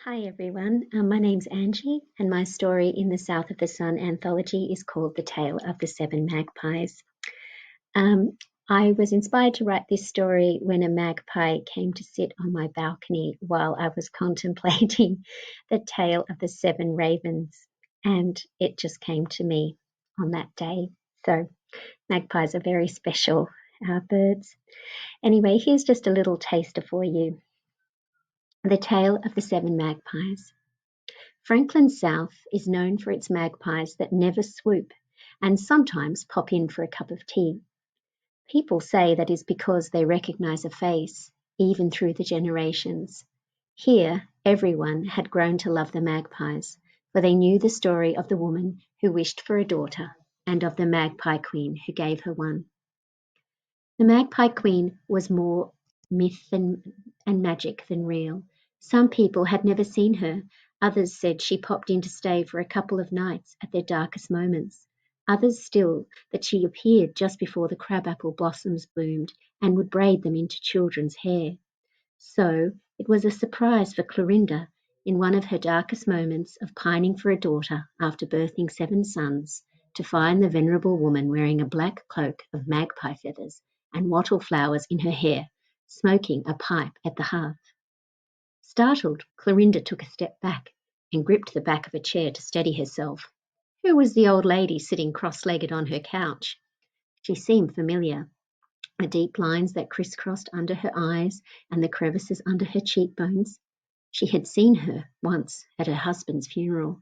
Hi everyone, my name's Angie and my story in the South of the Sun anthology is called The Tale of the Seven Magpies. I was inspired to write this story when a magpie came to sit on my balcony while I was contemplating the tale of the seven ravens, and it just came to me on that day. So magpies are very special birds. Anyway, here's just a little taster for you. The Tale of the Seven Magpies. Franklin South is known for its magpies that never swoop and sometimes pop in for a cup of tea. People say that is because they recognize a face, even through the generations. Here, everyone had grown to love the magpies, for they knew the story of the woman who wished for a daughter and of the Magpie Queen who gave her one. The Magpie Queen was more myth and magic than real. Some people had never seen her. Others said she popped in to stay for a couple of nights at their darkest moments. Others still that she appeared just before the crabapple blossoms bloomed and would braid them into children's hair. So it was a surprise for Clorinda, in one of her darkest moments of pining for a daughter after birthing 7 sons, to find the venerable woman wearing a black cloak of magpie feathers and wattle flowers in her hair, smoking a pipe at the hearth. Startled, Clorinda took a step back and gripped the back of a chair to steady herself. Who was the old lady sitting cross-legged on her couch? She seemed familiar. The deep lines that crisscrossed under her eyes and the crevices under her cheekbones. She had seen her once at her husband's funeral.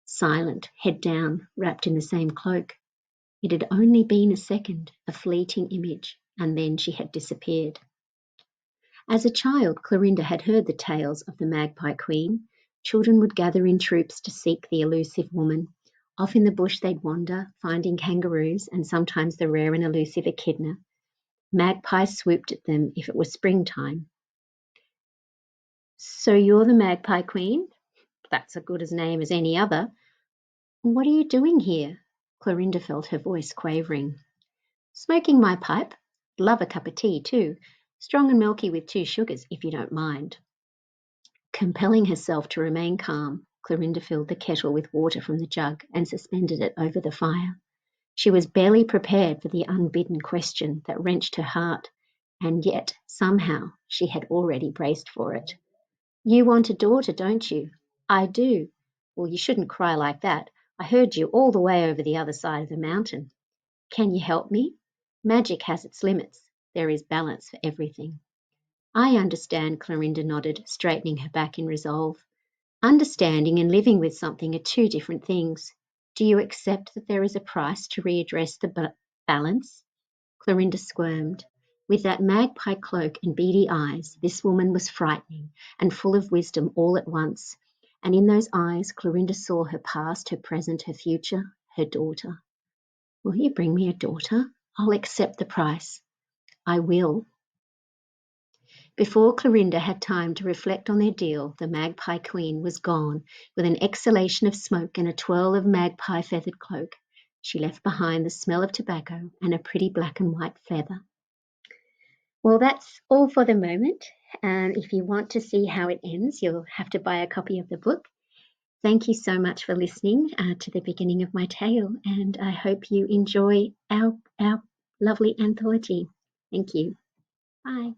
Silent, head down, wrapped in the same cloak. It had only been a second, a fleeting image, and then she had disappeared. As a child, Clorinda had heard the tales of the Magpie Queen. Children would gather in troops to seek the elusive woman. Off in the bush they'd wander, finding kangaroos and sometimes the rare and elusive echidna. Magpies swooped at them if it was springtime. So you're the Magpie Queen? That's as good a name as any other. What are you doing here? Clorinda felt her voice quavering. Smoking my pipe. Love a cup of tea too. Strong and milky with 2 sugars, if you don't mind. Compelling herself to remain calm, Clorinda filled the kettle with water from the jug and suspended it over the fire. She was barely prepared for the unbidden question that wrenched her heart, and yet, somehow, she had already braced for it. You want a daughter, don't you? I do. Well, you shouldn't cry like that. I heard you all the way over the other side of the mountain. Can you help me? Magic has its limits. There is balance for everything. I understand, Clorinda nodded, straightening her back in resolve. Understanding and living with something are 2 different things. Do you accept that there is a price to readdress the balance? Clorinda squirmed. With that magpie cloak and beady eyes, this woman was frightening and full of wisdom all at once. And in those eyes, Clorinda saw her past, her present, her future, her daughter. Will you bring me a daughter? I'll accept the price. I will. Before Clorinda had time to reflect on their deal, the Magpie Queen was gone, with an exhalation of smoke and a twirl of magpie feathered cloak. She left behind the smell of tobacco and a pretty black and white feather. Well, that's all for the moment. If you want to see how it ends, you'll have to buy a copy of the book. Thank you so much for listening to the beginning of my tale, and I hope you enjoy our lovely anthology. Thank you. Bye.